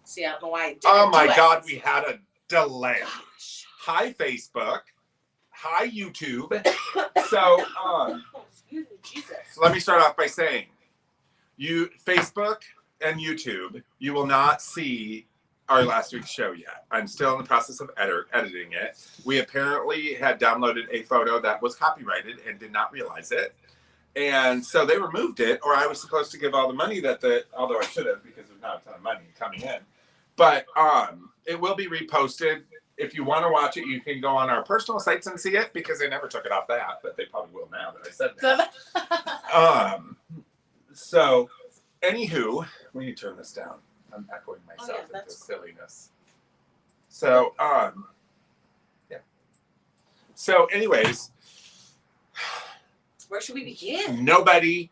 See, I don't know why I didn't Oh my do God, it. we had a delay. Gosh. Hi, Facebook. Hi, YouTube. So, Excuse me, Jesus. let me start off by saying, Facebook and YouTube, you will not see our last week's show yet. I'm still in the process of editing it. We apparently had downloaded a photo that was copyrighted and did not realize it. And so they removed it, or I was supposed to give all the money although I should have because there's not a ton of money coming in. But it will be reposted. If you want to watch it, you can go on our personal sites and see it because they never took it off that, but they probably will now that I said that. So, anywho, let me turn this down. I'm echoing myself into silliness. So, yeah. So, anyways, where should we begin? Nobody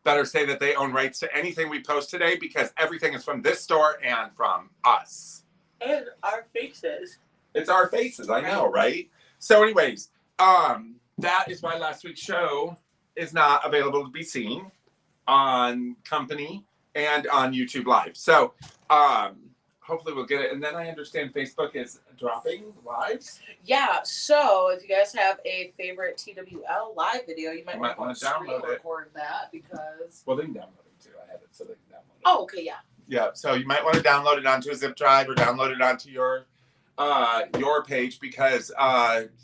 better say that they own rights to anything we post today because everything is from this store and from us. And our faces. It's our faces, I know, right? So, anyways, that is why last week's show is not available to be seen on Company and on YouTube Live. So, hopefully we'll get it. And then I understand Facebook is dropping lives. Yeah, so if you guys have a favorite TWL live video, you might want to download it. Record that because... Well, they can download it too. I have it so they can download it. Oh, okay, yeah. Yeah, so you might want to download it onto a zip drive or download it onto your page because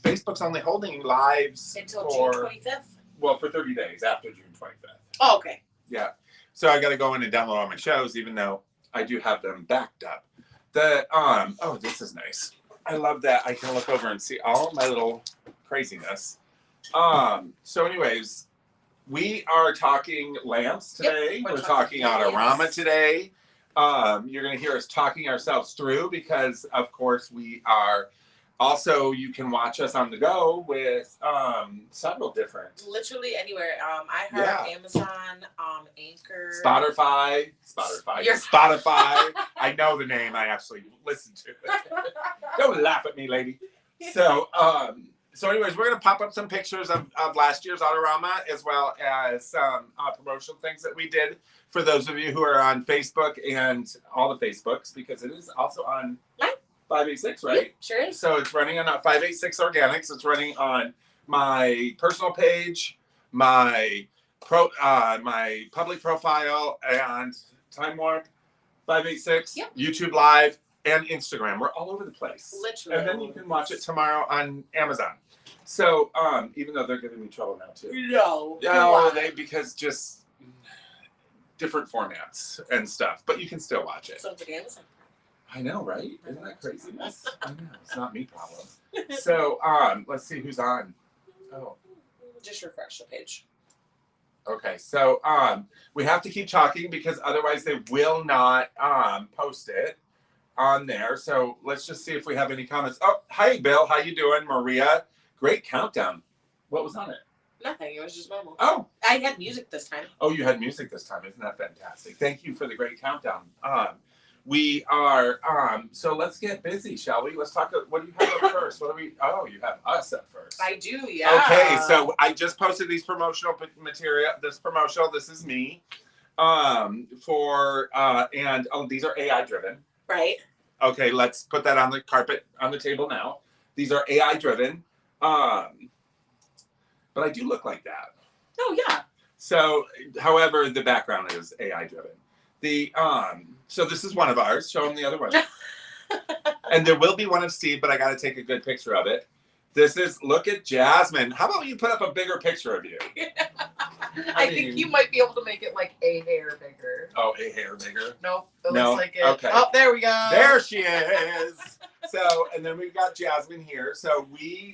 Facebook's only holding lives until June 25th. Well, for 30 days after June 25th. Oh, okay. Yeah, so I got to go in and download all my shows, even though I do have them backed up. Oh, this is nice. I love that I can look over and see all of my little craziness. So, anyways, we are talking lamps today. Yep, we're talking Autorama today. You're going to hear us talking ourselves through because, of course, we are also, you can watch us on the go with several different. Literally anywhere. I heard Amazon, Anchor. Spotify. Spotify. I know the name. I actually listened to it. Don't laugh at me, lady. So, anyways, we're going to pop up some pictures of last year's Autorama as well as some promotional things that we did for those of you who are on Facebook and all the Facebooks because it is also on 586, right? Yeah, sure is. So it's running on 586 Organics. It's running on my personal page, my public profile, and Time Warp 586, YouTube Live, and Instagram. We're all over the place. Literally. And then you can watch it tomorrow on Amazon. So, even though they're giving me trouble now too. No. Yeah, because just different formats and stuff. But you can still watch it. Sounds like Amazon. I know, right? Isn't that craziness? I know. It's not me problem. So, let's see who's on. Oh. Just refresh the page. Okay, so we have to keep talking because otherwise they will not post it on there. So let's just see if we have any comments. Oh, hi, Bill. How you doing? Maria. Great countdown. What was on it? Nothing. It was just normal. Oh. I had music this time. Oh, you had music this time. Isn't that fantastic? Thank you for the great countdown. We are, so let's get busy, shall we? Let's talk, what do you have up first? You have us up first. I do, yeah. Okay, so I just posted these promotional material, this is me, and these are AI driven. Right. Okay, let's put that on the carpet, on the table now. These are AI driven, but I do look like that. Oh, yeah. So, however, the background is AI driven. So this is one of ours. Show them the other one. And there will be one of Steve, but I got to take a good picture of it. Look at Jasmine. How about you put up a bigger picture of you? I think you might be able to make it like a hair bigger. Oh, a hair bigger? Nope. It looks like it. Okay. Oh, there we go. There she is. So, and then we've got Jasmine here. So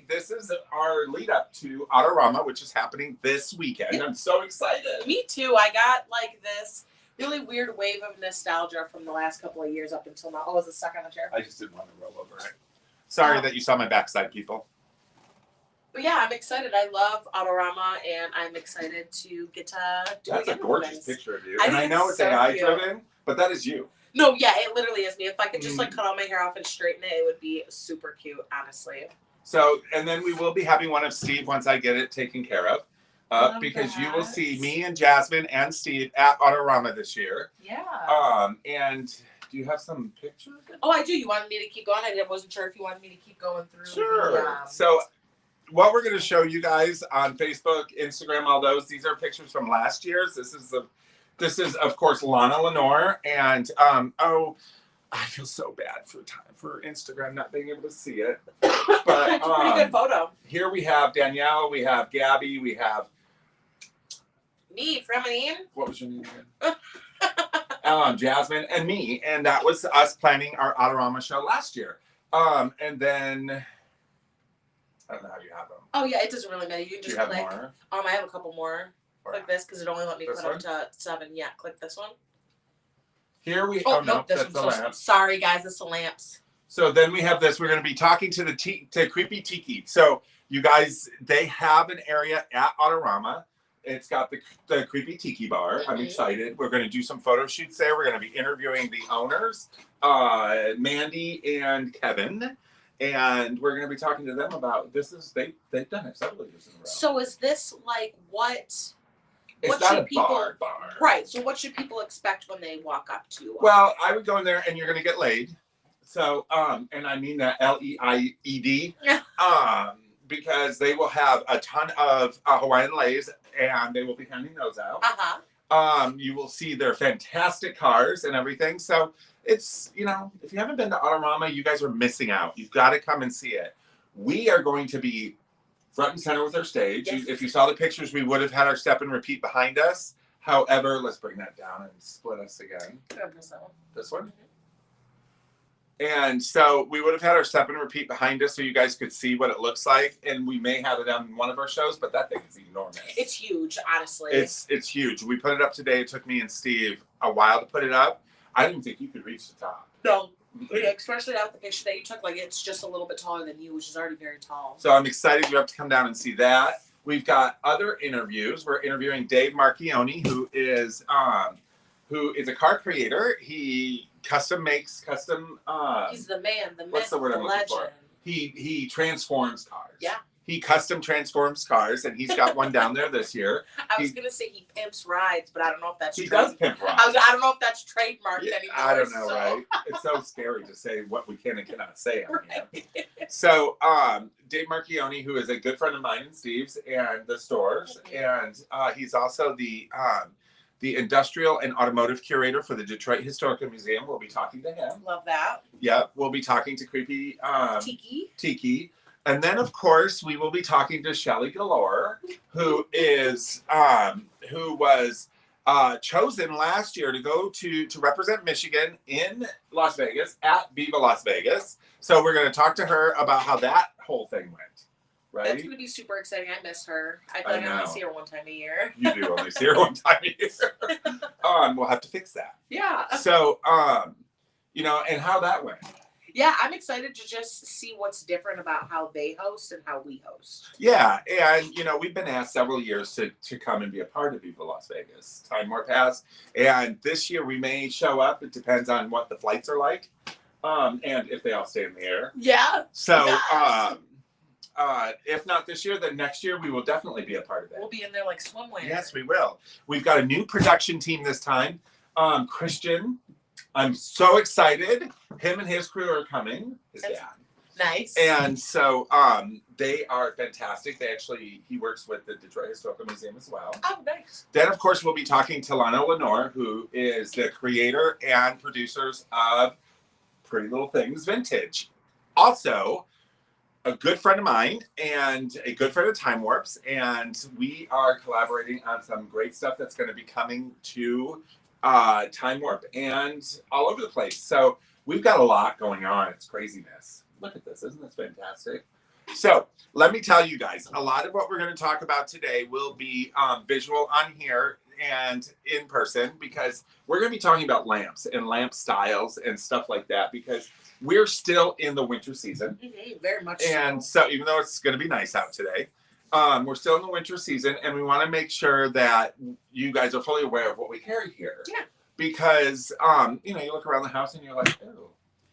this is our lead up to Autorama, which is happening this weekend. I'm so excited. Me too. I got like this really weird wave of nostalgia from the last couple of years up until now. Oh, is it stuck on the chair? I just didn't want to roll over it. Sorry that you saw my backside, people. But yeah, I'm excited. I love Autorama, and I'm excited to get to do it. That's a gorgeous picture of you. And I know it's AI driven, but that is you. No, yeah, it literally is me. If I could just like cut all my hair off and straighten it, it would be super cute, honestly. So, and then we will be having one of Steve once I get it taken care of. Because you will see me and Jasmine and Steve at Autorama this year. Yeah. And Do you have some pictures? Oh, I do. You wanted me to keep going? I wasn't sure if you wanted me to keep going through. Sure. So what we're going to show you guys on Facebook, Instagram, all those, these are pictures from last year's. This is of course Lana Lenore, and oh, I feel so bad for Instagram not being able to see it. But it's a pretty good photo. Here we have Danielle, we have Gabby, we have me, Feminine. What was your name again? Jasmine and me, and that was us planning our Autorama show last year. And then I don't know how you have them. Oh yeah, it doesn't really matter. You can just click. More? I have a couple more. Click this because it only let me put up to 7. Yeah, click this one. Here we. Oh no, that's the lamp. Sorry guys, it's the lamps. So then we have this. We're going to be talking to the Creepy Tiki. So you guys, they have an area at Autorama. It's got the Creepy Tiki bar. I'm excited. We're going to do some photo shoots there. We're going to be interviewing the owners, Mandy and Kevin, and we're going to be talking to them about this. They've done it several years in a row. So is this like what? It's not a bar. Right. So what should people expect when they walk up to? Well, I would go in there and you're going to get laid. So, and I mean that LEIED. Because they will have a ton of Hawaiian leis, and they will be handing those out. You will see their fantastic cars and everything. So it's, if you haven't been to Autorama, you guys are missing out. You've got to come and see it. We are going to be front and center with our stage. Yes. If you saw the pictures, we would have had our step and repeat behind us. However, let's bring that down and split us again. This one? And so we would have had our step and repeat behind us so you guys could see what it looks like. And we may have it on one of our shows, but that thing is enormous. It's huge, honestly. It's huge. We put it up today. It took me and Steve a while to put it up. I didn't think you could reach the top. No. Yeah, especially out the picture that you took, like it's just a little bit taller than you, which is already very tall. So I'm excited you have to come down and see that. We've got other interviews. We're interviewing Dave Marchione, who is a car creator. He custom makes custom. He's the man, the what's myth, the word the I'm looking legend. for? He transforms cars. Yeah. He custom transforms cars, and he's got one down there this year. I was gonna say he pimps rides, but I don't know if that's. He does pimp rides. I don't know if that's trademarked anymore. I don't know, right? It's so scary to say what we can and cannot say on here. So, Dave Marchione, who is a good friend of mine and Steve's, and the stores, and he's also the industrial and automotive curator for the Detroit Historical Museum. We'll be talking to him. Love that. Yep, we'll be talking to Creepy Tiki. And then, of course, we will be talking to Shelly Galore, who was chosen last year to go to represent Michigan in Las Vegas at Viva Las Vegas. So we're going to talk to her about how that whole thing went. Right? That's going to be super exciting. I miss her. I feel like I only see her one time a year. You do only see her one time a year. We'll have to fix that. Yeah. So, and how that went. Yeah, I'm excited to just see what's different about how they host and how we host. Yeah, and we've been asked several years to come and be a part of Viva Las Vegas. Time more passed, and this year we may show up. It depends on what the flights are like, and if they all stay in the air. Yeah. So, if not this year, then next year we will definitely be a part of it. We'll be in there like swimwear. Yes, we will. We've got a new production team this time. Christian. I'm so excited. Him and his crew are coming. His dad. Nice. And so they are fantastic. He works with the Detroit Historical Museum as well. Oh, nice. Then, of course, we'll be talking to Lana Lenore, who is the creator and producers of Pretty Little Things Vintage. Also, a good friend of mine and a good friend of Time Warps. And we are collaborating on some great stuff that's going to be coming to Time Warp and all over the place. So we've got a lot going on. It's craziness. Look at this. Isn't this fantastic? So let me tell you guys, a lot of what we're going to talk about today will be visual on here and in person, because we're going to be talking about lamps and lamp styles and stuff like that, because we're still in the winter season. Very much and so even though it's going to be nice out today, we're still in the winter season, and we want to make sure that you guys are fully aware of what we carry here. Yeah. Because, you look around the house and you're like, oh,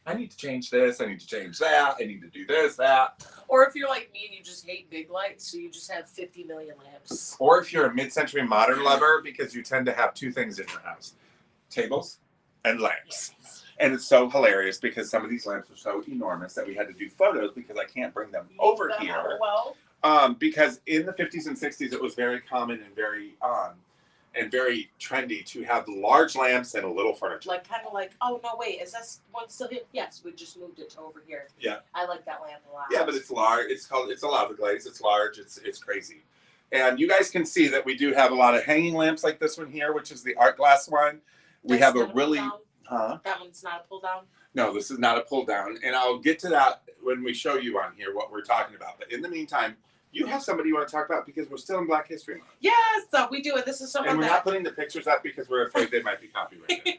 I need to change this. I need to change that. I need to do this, that. Or if you're like me and you just hate big lights, so you just have 50 million lamps. Or if you're a mid-century modern lover, because you tend to have two things in your house. Tables and lamps. And it's so hilarious because some of these lamps are so enormous that we had to do photos because I can't bring them over here. Well. Because in the 50s and 60s, it was very common and very trendy to have large lamps and a little furniture. Like, kind of like, oh, no, wait, is this one still here? Yes, we just moved it to over here. Yeah. I like that lamp a lot. Yeah, but it's large. It's a lava glaze. It's large. It's crazy. And you guys can see that we do have a lot of hanging lamps like this one here, which is the art glass one. We have a really... Huh? That one's not a pull down? No, this is not a pull down. And I'll get to that when we show you on here what we're talking about. But in the meantime, you have somebody you want to talk about because we're still in Black History Month. Yes, we do it. This is someone and we're not putting the pictures up because we're afraid they might be copyrighted.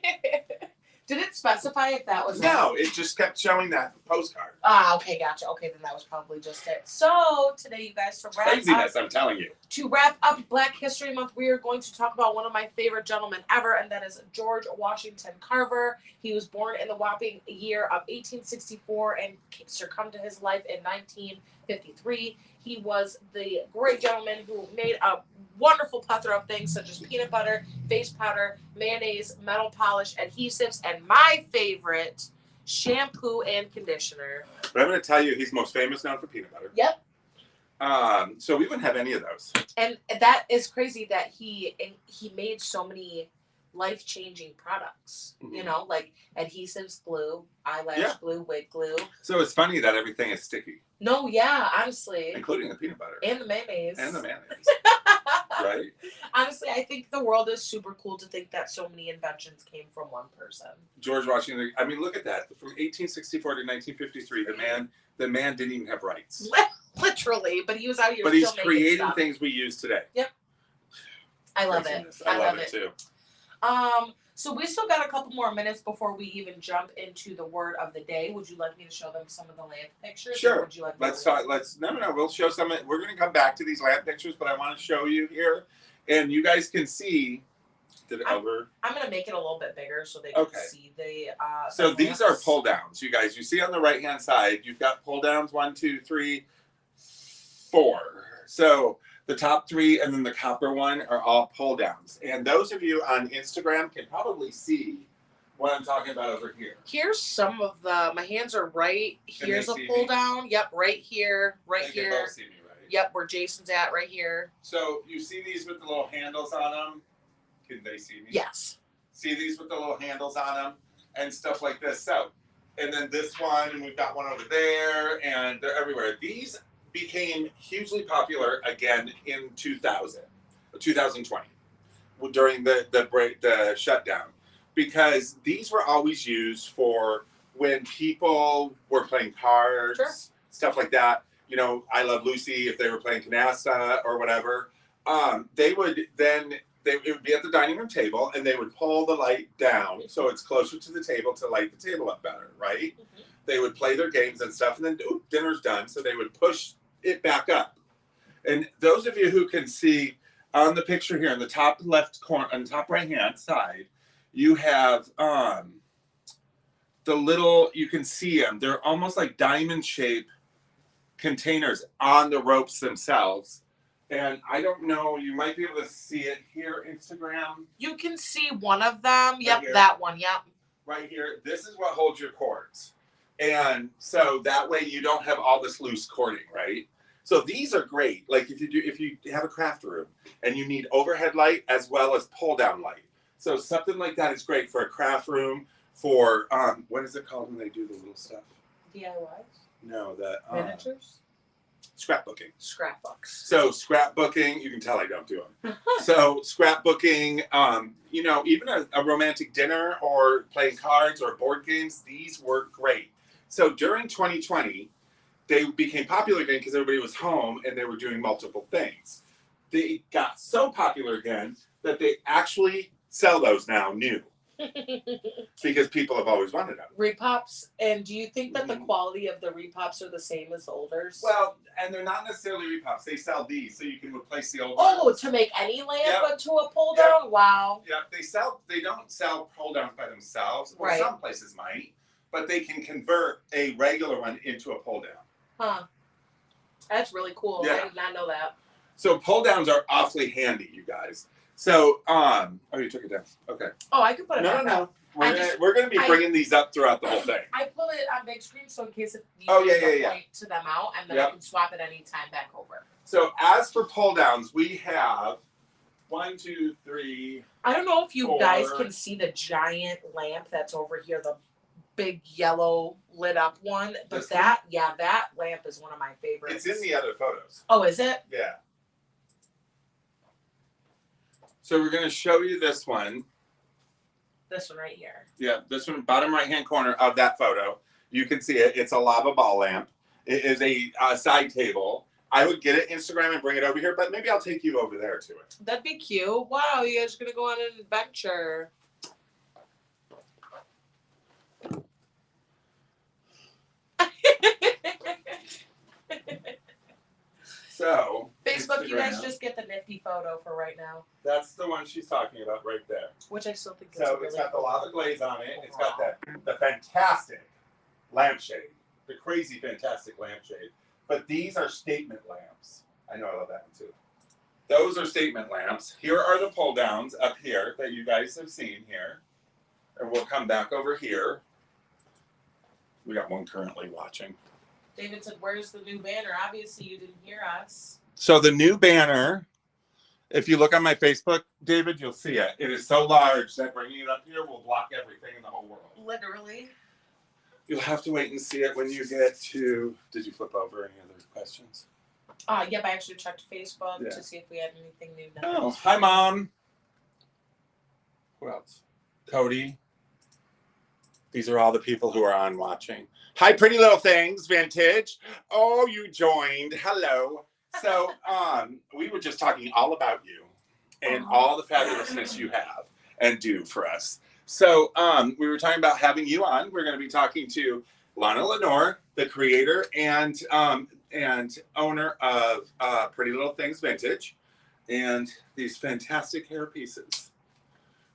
Did it specify if that was... No, it just kept showing that postcard. Ah, okay, gotcha. Okay, then that was probably just it. So, today, you guys, to wrap craziness, I'm telling you. To wrap up Black History Month, we are going to talk about one of my favorite gentlemen ever, and that is George Washington Carver. He was born in the whopping year of 1864 and succumbed to his life in 1953. He was the great gentleman who made a wonderful plethora of things such as peanut butter, face powder, mayonnaise, metal polish, adhesives, and my favorite, shampoo and conditioner. But I'm going to tell you, he's most famous known for peanut butter. Yep. So we wouldn't have any of those. And that is crazy that he made so many life-changing products. Mm-hmm. You know, like adhesives, glue, eyelash glue, wig glue. So it's funny that everything is sticky. No, yeah, honestly. Including the peanut butter. And the mayonnaise. Right? Honestly, I think the world is super cool to think that so many inventions came from one person. George Washington, I mean, look at that. From 1864 to 1953, the man didn't even have rights. Literally, but he was out here But still he's creating stuff. Things we use today. Yep. I love it. I love it too. So we still got a couple more minutes before we even jump into the word of the day. Would you like me to show them some of the lamp pictures? Sure. Would you like No. We'll show some. We're going to come back to these lamp pictures, but I want to show you here, and you guys can see. I'm going to make it a little bit bigger so they can see the. So these are pull downs, you guys. You see on the right hand side, you've got pull downs 1, 2, 3, 4. So the top 3 and then the copper one are all pull downs. And those of you on Instagram can probably see what I'm talking about over here. Here's some of my hands are right. Here's a pull down. Yep, right here, right here. Can both see me, right? Yep, where Jason's at, right here. So you see these with the little handles on them? Can they see me? Yes. See these with the little handles on them and stuff like this. So, and then this one, and we've got one over there, and they're everywhere. These became hugely popular again in 2020 during the shutdown, because these were always used for when people were playing cards, stuff like that. You know, I Love Lucy, if they were playing canasta or whatever, it would be at the dining room table, and they would pull the light down so it's closer to the table to light the table up better, right? Mm-hmm. They would play their games and stuff, and then dinner's done, so they would push it back up. And those of you who can see on the picture here in the top left corner, on the top right hand side, you have the little, you can see them. They're almost like diamond shaped containers on the ropes themselves. And I don't know, you might be able to see it here, Instagram. You can see one of them. Right yep, here. That one. Yep. Right here. This is what holds your cords. And so that way you don't have all this loose cording, right? So these are great. Like if you have a craft room and you need overhead light as well as pull down light. So something like that is great for a craft room, for what is it called when they do the little stuff? DIYs? No, the miniatures? Scrapbooking. Scrapbooks. So scrapbooking, you can tell I don't do them. So scrapbooking, you know, even a romantic dinner or playing cards or board games, these work great. So during 2020, they became popular again because everybody was home and they were doing multiple things. They got so popular again that they actually sell those now new. Because people have always wanted them. Repops. And do you think that the quality of the repops are the same as the olders? Well, and they're not necessarily repops. They sell these, so you can replace the old ones. ones. To make any lamp into a pull down? Yep. Wow. Yeah, they don't sell pull downs by themselves. Well, right. Some places might, but they can convert a regular one into a pull down. Huh. That's really cool. Yeah. I did not know that. So pull downs are awfully handy, you guys. So, oh, you took it down. Okay. Oh, I could put it back up. We're gonna be bringing these up throughout the whole thing. I put it on big screen so in case it yeah. point to them out, and then I can swap it anytime back over. So as for pull downs, we have 1, 2, 3. I don't know if you 4. guys can see the giant lamp that's over here, the big yellow lit up one. But that lamp is one of my favorites. It's in the other photos. Oh, is it? Yeah. So we're gonna show you this one. This one right here. Yeah, this one, bottom right-hand corner of that photo. You can see it. It's a lava ball lamp. It is a side table. I would get it Instagram and bring it over here, but maybe I'll take you over there to it. That'd be cute. Wow, you guys are gonna go on an adventure. So Facebook, Instagram. you guys just get the nifty photo for right now. That's the one she's talking about right there. Which I still think is So really it's got the cool. lava glaze on it. It's got the fantastic lampshade, the crazy fantastic lampshade. But these are statement lamps. I know I love that one too. Those are statement lamps. Here are the pull downs up here that you guys have seen here. And we'll come back over here. We got one currently watching. David said, "Where's the new banner?" Obviously, you didn't hear us. So the new banner, if you look on my Facebook, David, you'll see it. It is so large that bringing it up here will block everything in the whole world. Literally. You'll have to wait and see it when you get to. Did you flip over any other questions? Yep, I actually checked Facebook to see if we had anything new. Oh, hi, Mom. Who else? Cody. These are all the people who are on watching. Hi, Pretty Little Things, Vintage. Oh, you joined. Hello. So, we were just talking all about you and all the fabulousness you have and do for us. So, we were talking about having you on. We're going to be talking to Lana Lenore, the creator and owner of Pretty Little Things Vintage, and these fantastic hair pieces.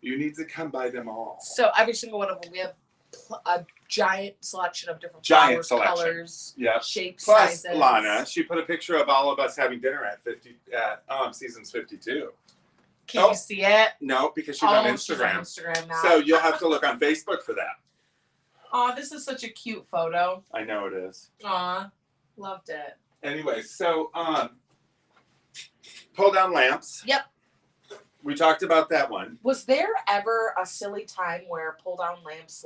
You need to come buy them all. So every single one of them, we have a giant selection of different flowers, colors, shapes, Plus, sizes. Lana, she put a picture of all of us having dinner at seasons 52. Can you see it? No, because she's on Instagram. She's on Instagram now. So you'll have to look on Facebook for that. Oh, this is such a cute photo. I know it is. Aw, loved it. Anyway, so pull down lamps. Yep. We talked about that one. Was there ever a silly time where pull down lamps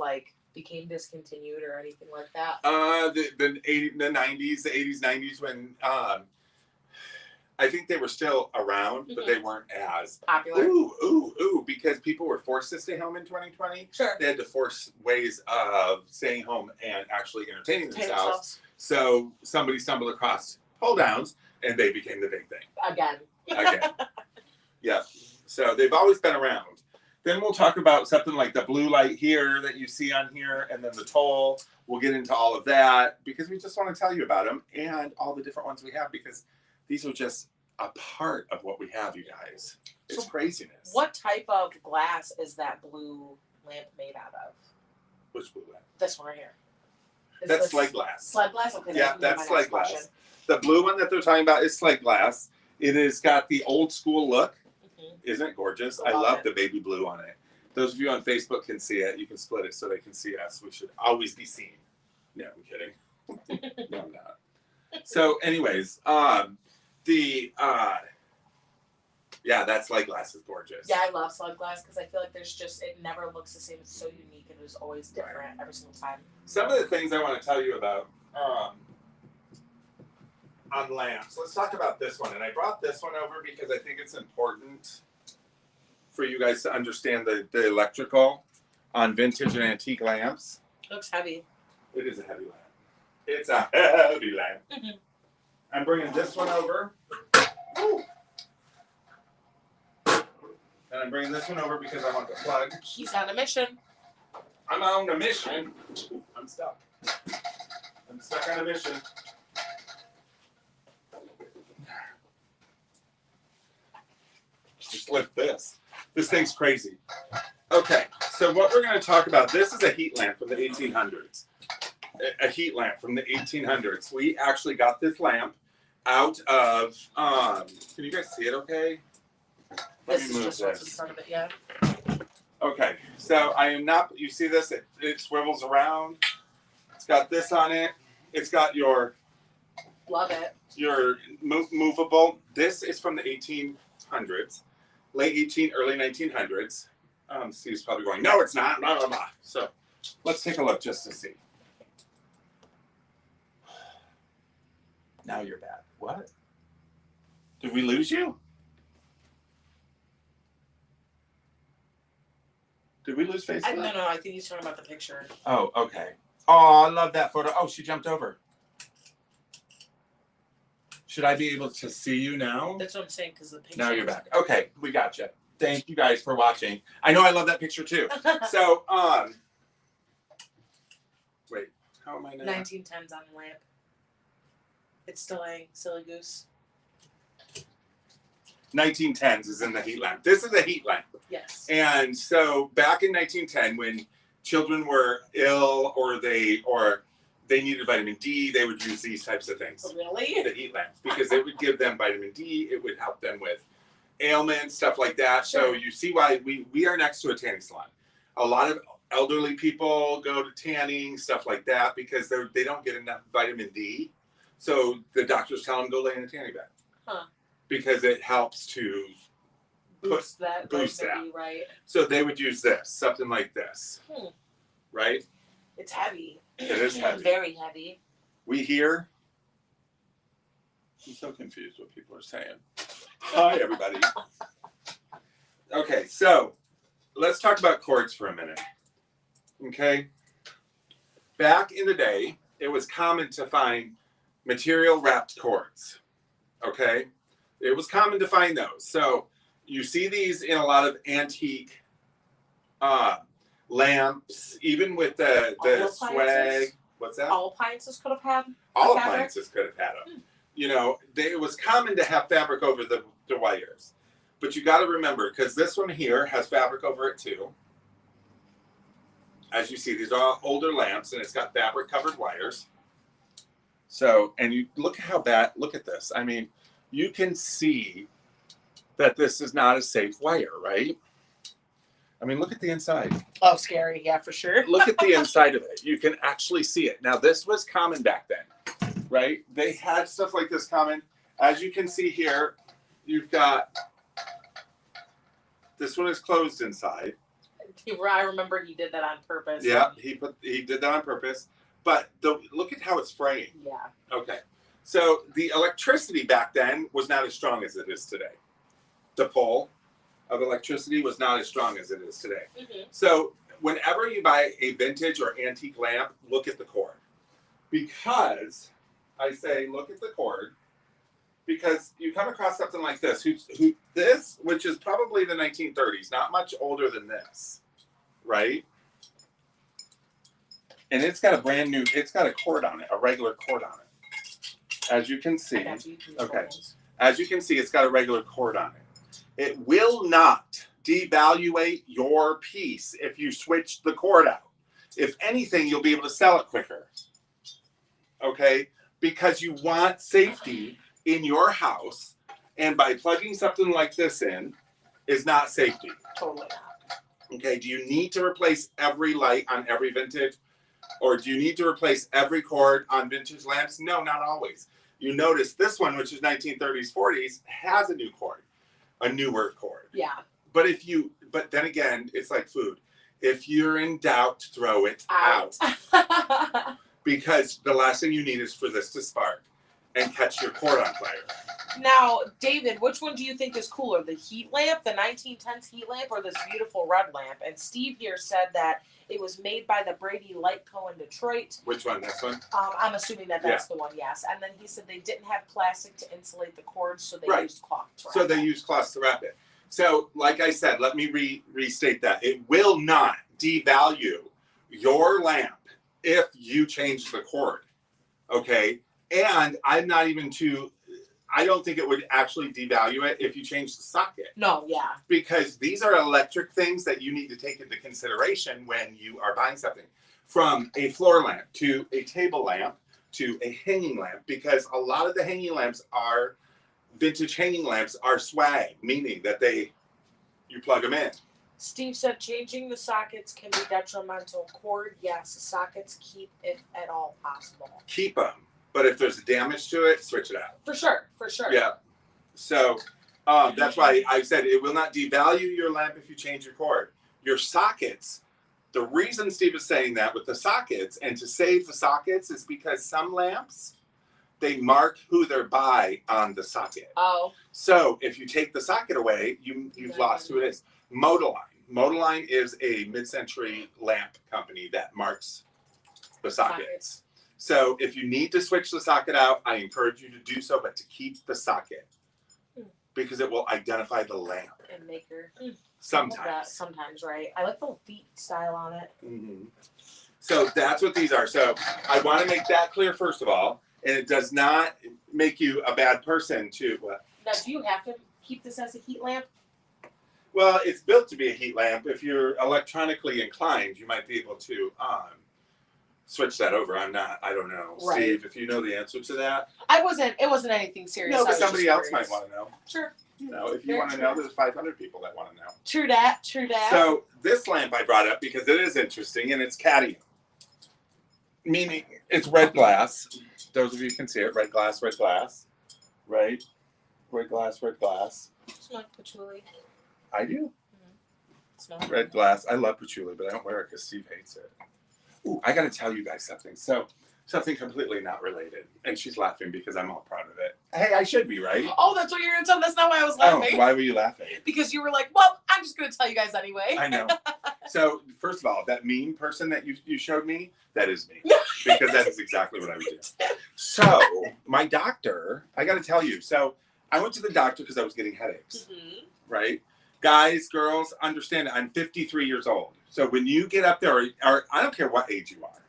became discontinued or anything like that? The 90s, the 80s, 90s when I think they were still around, but they weren't as popular. Ooh, because people were forced to stay home in 2020. Sure. They had to force ways of staying home and actually entertaining themselves. So somebody stumbled across pull downs and they became the big thing. Again. Yeah. So they've always been around. Then we'll talk about something like the blue light here that you see on here, and then the toll. We'll get into all of that because we just want to tell you about them and all the different ones we have because these are just a part of what we have, you guys. It's craziness. What type of glass is that blue lamp made out of? Which blue lamp? This one right here. That's slide glass. Slide glass? Okay. Yeah, that's slide glass. The blue one that they're talking about is slide glass. It has got the old school look. Isn't it gorgeous? I love the baby blue on it. Those of you on Facebook can see it. You can split it so they can see us. We should always be seen. No, I'm kidding. No, I'm not. So anyways, that slide glass is gorgeous. Yeah, I love slide glass because I feel like it never looks the same. It's so unique and it's always different every single time. Some of the things I want to tell you about on lamps. Let's talk about this one. And I brought this one over because I think it's important for you guys to understand the electrical on vintage and antique lamps. It looks heavy. It is a heavy lamp. It's a heavy lamp. I'm bringing this one over. Woo. And I'm bringing this one over because I want the plug. He's on a mission. I'm on a mission. I'm stuck. I'm stuck on a mission. Just lift this. This thing's crazy. Okay, so what we're going to talk about, this is a heat lamp from the 1800s. A heat lamp from the 1800s. We actually got this lamp out of, can you guys see it okay? Let This me is move just what's in this. front of it, yeah. Okay, so I am not, you see this? It swivels around. It's got this on it. It's got your Love it. movable. This is from the 1800s, early 1900s. Steve's probably going, no, it's not, blah, blah, blah. So let's take a look just to see. Now you're back. What? Did we lose you? Did we lose Facebook? No, I think he's talking about the picture. Oh, okay. Oh, I love that photo. Oh, she jumped over. Should I be able to see you now? That's what I'm saying, because the picture. Now you're back. Okay, we got you. Thank you guys for watching. I know I love that picture too. So, wait, how am I now? 1910's on the lamp. It's still a silly goose. 1910s is in the heat lamp. This is a heat lamp. Yes. And so back in 1910, when children were ill or they needed vitamin D, they would use these types of things. Really? The heat lamps, because it would give them vitamin D. It would help them with ailments, stuff like that. Sure. So you see why we are next to a tanning salon. A lot of elderly people go to tanning, stuff like that, because they don't get enough vitamin D. So the doctors tell them go lay in a tanning bed. Huh. Because it helps to boost that. Right. So they would use this, something like this. Right? It's heavy. It is heavy. Very heavy. We hear. I'm so confused what people are saying. Hi, everybody. Okay, so let's talk about cords for a minute. Okay? Back in the day, it was common to find material wrapped cords. Okay? It was common to find those. So you see these in a lot of antique lamps, even with the swag. What's that? All appliances could have had. All appliances could have had them. You know, it was common to have fabric over the wires. But you got to remember, because this one here has fabric over it too. As you see, these are all older lamps, and it's got fabric covered wires. So, and you look how bad, look at this. I mean, you can see that this is not a safe wire, right? I mean, look at the inside. Oh, scary. Yeah, for sure. Look at the inside of it. You can actually see it. Now, this was common back then, right? They had stuff like this common. As you can see here, you've got, this one is closed inside. I remember he did that on purpose. Yeah, he did that on purpose. But look at how it's fraying. Yeah. Okay. So the electricity back then was not as strong as it is today. The pull of electricity was not as strong as it is today. Mm-hmm. So whenever you buy a vintage or antique lamp, look at the cord. Because I say look at the cord, because you come across something like this, which is probably the 1930s, not much older than this, right? And it's got it's got a cord on it, a regular cord on it. As you can see, okay. As you can see, it's got a regular cord on it. It will not devaluate your piece if you switch the cord out. If anything, you'll be able to sell it quicker. Okay? Because you want safety in your house, and by plugging something like this in is not safety. Totally not. Okay, do you need to replace every light on every vintage? Or do you need to replace every cord on vintage lamps? No, not always. You notice this one, which is 1930s, 40s, has a new cord, a newer cord. Yeah. But then again, it's like food. If you're in doubt, throw it out. Because the last thing you need is for this to spark and catch your cord on fire. Now, David, which one do you think is cooler, the heat lamp, the 1910s heat lamp, or this beautiful red lamp? And Steve here said that it was made by the Brady Light Co. in Detroit. Which one? This one? I'm assuming that's the one, yes. And then he said they didn't have plastic to insulate the cords, so they used cloth to wrap it. So they used cloth to wrap it. So, like I said, let me restate that. It will not devalue your lamp if you change the cord, okay? And I don't think it would actually devalue it if you change the socket. No, yeah. Because these are electric things that you need to take into consideration when you are buying something. From a floor lamp to a table lamp to a hanging lamp, because a lot of the hanging lamps vintage hanging lamps are swag, meaning that they you plug them in. Steve said changing the sockets can be detrimental. Cord, yes. The sockets keep if at all possible. Keep them. But if there's damage to it, switch it out. For sure. For sure. Yeah. So that's why I said it will not devalue your lamp if you change your cord. Your sockets, the reason Steve is saying that with the sockets and to save the sockets is because some lamps, they mark who they're by on the socket. Oh. So if you take the socket away, you've lost who it is. Motoline. Motoline is a mid-century lamp company that marks the sockets. So if you need to switch the socket out, I encourage you to do so, but to keep the socket because it will identify the lamp. And maker. Sometimes. Sometimes, right? I like the feet style on it. Mm-hmm. So that's what these are. So I want to make that clear first of all, and it does not make you a bad person to. Now, do you have to keep this as a heat lamp? Well, it's built to be a heat lamp. If you're electronically inclined, you might be able to switch that over. I'm not. I don't know. Right. Steve, if you know the answer to that. It wasn't anything serious. No, but somebody else might want to know. Sure. You know, if you want to know, there's 500 people that want to know. True that. So this lamp I brought up because it is interesting, and it's cadmium. Meaning it's red glass. Those of you can see it. Red glass, right? Red glass. Smell like patchouli. I do. Mm-hmm. Red glass. I love patchouli, but I don't wear it because Steve hates it. Ooh, I got to tell you guys something. So, something completely not related. And she's laughing because I'm all proud of it. Hey, I should be, right? Oh, that's what you're going to tell me. That's not why I was laughing. Oh, why were you laughing? Because you were like, well, I'm just going to tell you guys anyway. I know. So, first of all, that meme person that you showed me, that is me. Because that is exactly what I would do. So, my doctor, I got to tell you. So, I went to the doctor because I was getting headaches. Mm-hmm. Right? Guys, girls, understand I'm 53 years old. So when you get up there, or I don't care what age you are,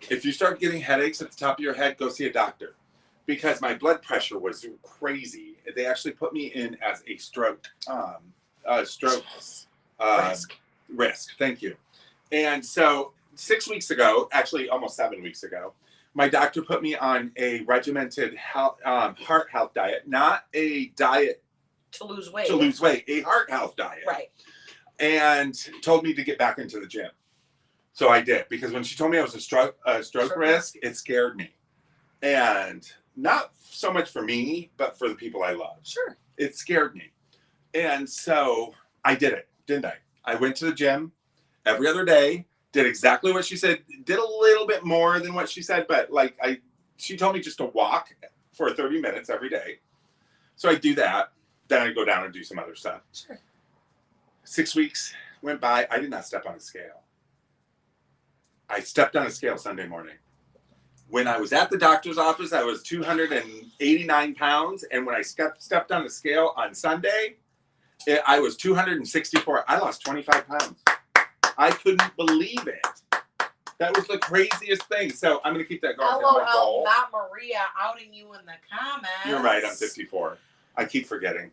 if you start getting headaches at the top of your head, go see a doctor. Because my blood pressure was crazy. They actually put me in as a stroke risk. Thank you. And so 6 weeks ago, actually almost 7 weeks ago, my doctor put me on a regimented heart health diet, not a diet to lose weight, a heart health diet. Right. And told me to get back into the gym. So I did, because when she told me I was a stroke risk, it scared me. And not so much for me, but for the people I love. Sure. It scared me. And so I did it, didn't I? I went to the gym every other day, did exactly what she said, did a little bit more than what she said, but she told me just to walk for 30 minutes every day. So I do that. Then I go down and do some other stuff. Sure. 6 weeks went by. I did not step on a scale. I stepped on a scale Sunday morning. When I was at the doctor's office, I was 289 pounds. And when I stepped on the scale on Sunday, I was 264. I lost 25 pounds. I couldn't believe it. That was the craziest thing. So I'm going to keep that going. LOL, not Maria outing you in the comments. You're right. I'm 54. I keep forgetting.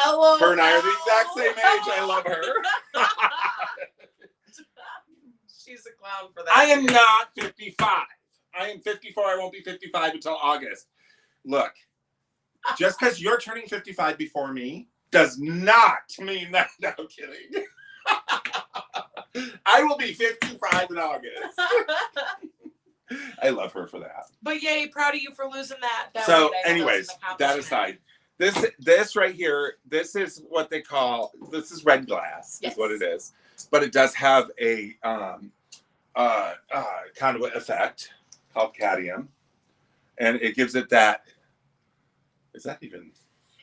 LOL. Her and I are the exact same age. I love her. She's a clown for that. I am not 55. I am 54. I won't be 55 until August. Look, just because you're turning 55 before me does not mean that. No, I'm kidding. I will be 55 in August. I love her for that. But yay, proud of you for losing that. So, anyways, that aside. This right here, this is what they call, this is red glass, yes. Is what it is. But it does have a kind of an effect called cadmium. And it gives it that, is that even?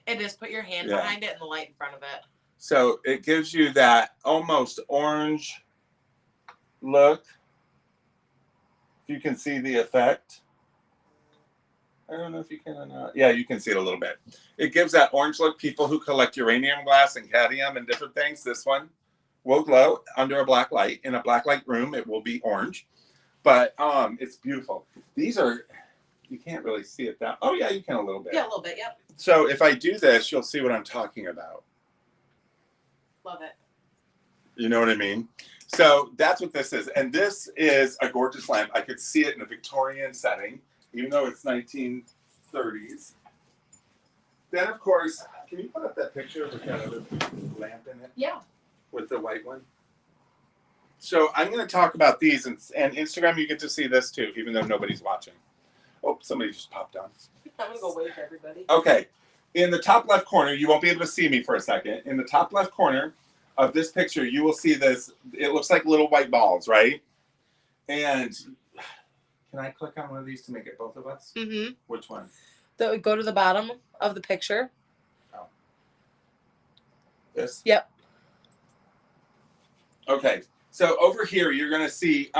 It is. Put your hand behind it and the light in front of it. So it gives you that almost orange look. If you can see the effect. I don't know if you can or not. Yeah, you can see it a little bit. It gives that orange look. People who collect uranium glass and cadmium and different things, this one will glow under a black light. In a black light room, it will be orange. But it's beautiful. These are, you can't really see it that. Oh, yeah, you can a little bit. Yeah, a little bit, yep. So if I do this, you'll see what I'm talking about. Love it. You know what I mean? So that's what this is. And this is a gorgeous lamp. I could see it in a Victorian setting, even though it's 1930s. Then, of course, Can you put up that picture with that other lamp in it? Yeah. With the white one? So I'm going to talk about these, and Instagram, you get to see this too, even though nobody's watching. Oh, somebody just popped on. I'm going to go wave to everybody. Okay. In the top left corner, you won't be able to see me for a second. In the top left corner of this picture, you will see this. It looks like little white balls, right? And can I click on one of these to make it both of us? Mm-hmm. Which one? Go to the bottom of the picture. Oh. This? Yep. Okay. So over here, you're going to see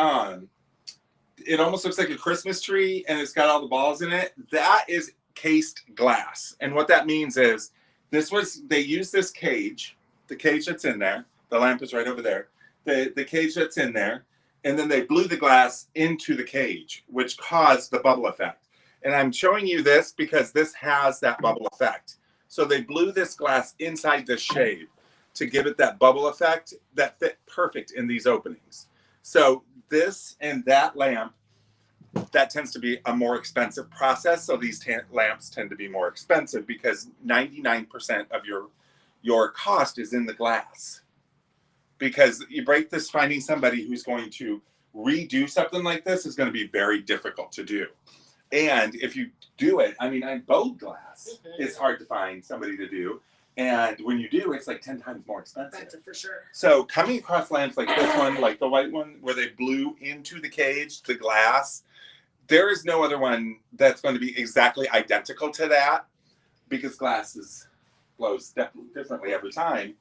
it almost looks like a Christmas tree, and it's got all the balls in it. That is cased glass. And what that means is they used this cage, the cage that's in there. The lamp is right over there. The cage that's in there. And then they blew the glass into the cage, which caused the bubble effect. And I'm showing you this because this has that bubble effect. So they blew this glass inside the shade to give it that bubble effect that fit perfect in these openings. So this and that lamp, that tends to be a more expensive process. So these lamps tend to be more expensive because 99% of your cost is in the glass. Because you break this, finding somebody who's going to redo something like this is going to be very difficult to do. And if you do it, I mean, bowed glass is hard to find somebody to do. And when you do, it's like 10 times more expensive. That's it for sure. So coming across lamps like this one, like the white one, where they blew into the cage, the glass, there is no other one that's going to be exactly identical to that because glass blows differently every time.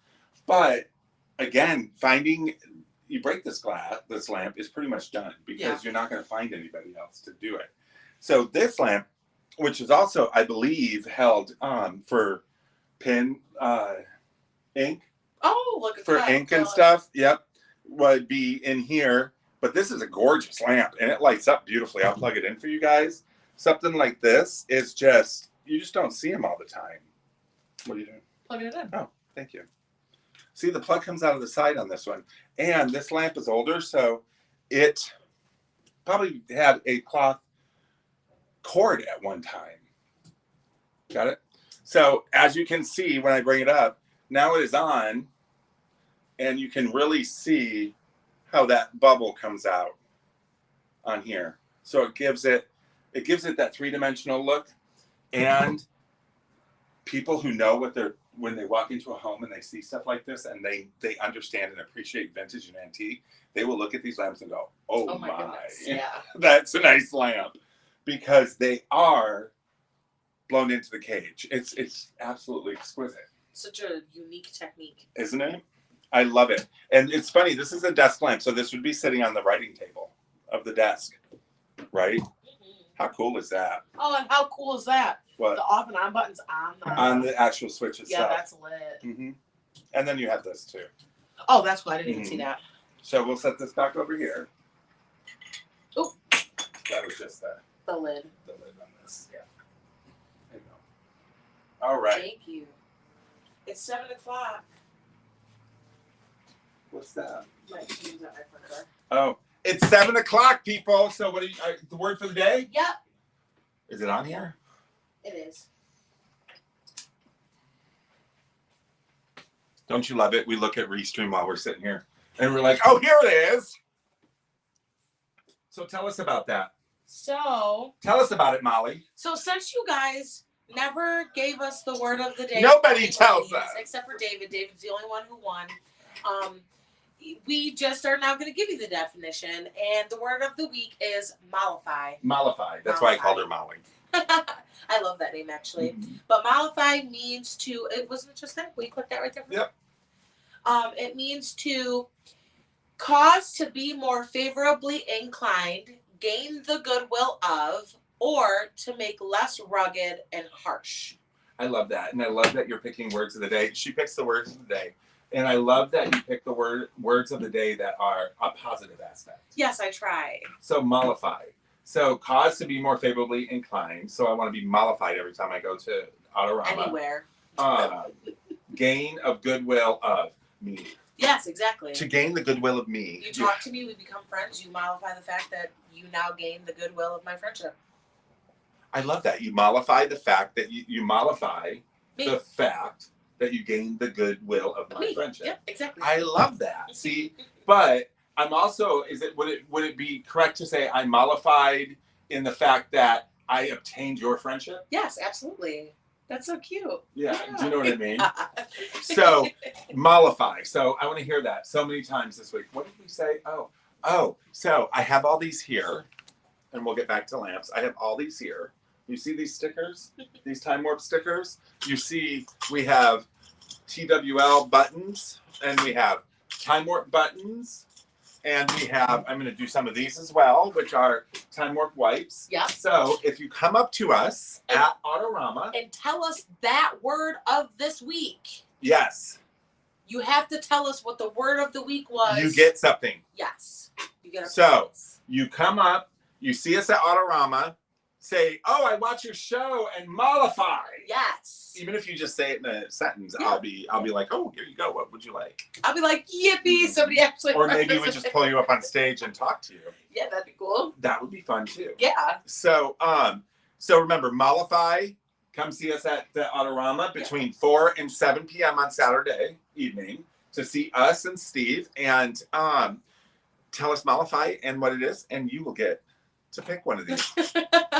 But again, you break this lamp is pretty much done because you're not going to find anybody else to do it. So this lamp, which is also, I believe, held for ink. Oh, look at for that. ink and stuff. Yep, would be in here. But this is a gorgeous lamp, and it lights up beautifully. I'll plug it in for you guys. Something like this is you just don't see them all the time. What are you doing? Plugging it in. Oh, thank you. See, the plug comes out of the side on this one. And this lamp is older, so it probably had a cloth cord at one time. Got it? So as you can see when I bring it up, now it is on, and you can really see how that bubble comes out on here. So it gives it that three-dimensional look. And people who know when they walk into a home and they see stuff like this and they understand and appreciate vintage and antique, they will look at these lamps and go, oh my goodness. Yeah. That's a nice lamp, because they are blown into the cage. It's absolutely exquisite. Such a unique technique. Isn't it? I love it. And it's funny, this is a desk lamp, so this would be sitting on the writing table of the desk, right? Mm-hmm. How cool is that? Oh, and how cool is that? What? The off and on buttons on the actual switch itself. Yeah, that's lit. Mm-hmm. And then you have this too. Oh, that's cool. I didn't even see that. So we'll set this back over here. Oh. That was just the lid. The lid on this. Yeah. There you go. All right. Thank you. It's 7:00. What's that? My Oh, it's 7:00, people. So what are you, the word for the day? Yep. Is it on here? It is. Don't you love it? We look at Restream while we're sitting here, and we're like, oh, here it is. So tell us about that. So. Tell us about it, Molly. So since you guys never gave us the word of the day. Nobody tells us. Except for David. David's the only one who won. We just are now going to give you the definition, and the word of the week is mollify. Mollify. That's why I called her Molly. I love that name, actually. Mm-hmm. But mollify means to, it wasn't just that. Will you click that right there? Yep. It means to cause to be more favorably inclined, gain the goodwill of, or to make less rugged and harsh. I love that. And I love that you're picking words of the day. She picks the words of the day. And I love that you pick the words of the day that are a positive aspect. Yes, I try. So mollify. So cause to be more favorably inclined. So I want to be mollified every time I go to Autorama. Anywhere. Gain of goodwill of me. Yes, exactly. To gain the goodwill of me. You talk to me, we become friends. You mollify the fact that you now gain the goodwill of my friendship. I love that. You mollify the fact that you mollify the fact that you gained the goodwill of my friendship. Yep, exactly. I love that. See, but I'm also, would it be correct to say I'm mollified in the fact that I obtained your friendship? Yes, absolutely. That's so cute. Yeah. Do you know what I mean? So, mollify. So, I want to hear that so many times this week. What did we say? Oh. So, I have all these here, and we'll get back to lamps. I have all these here. You see these stickers? These Time Warp stickers? You see we have TWL buttons, and we have Time Warp buttons, and we have, I'm going to do some of these as well, which are Time Warp wipes. Yeah. So if you come up to us at Autorama and tell us that word of this week. Yes. You have to tell us what the word of the week was. You get something. Yes. You get a So you come up, you see us at Autorama, say, "Oh, I watch your show," and mollify. Yes. Even if you just say it in a sentence, Yeah. I'll be like, "Oh, here you go. What would you like?" I'll be like, "Yippee!" Somebody actually. Or maybe we just pull you up on stage and talk to you. Yeah, that'd be cool. That would be fun too. Yeah. So remember, mollify. Come see us at the Autorama between 4 and 7 p.m. on Saturday evening to see us and Steve, and tell us mollify and what it is, and you will get to pick one of these.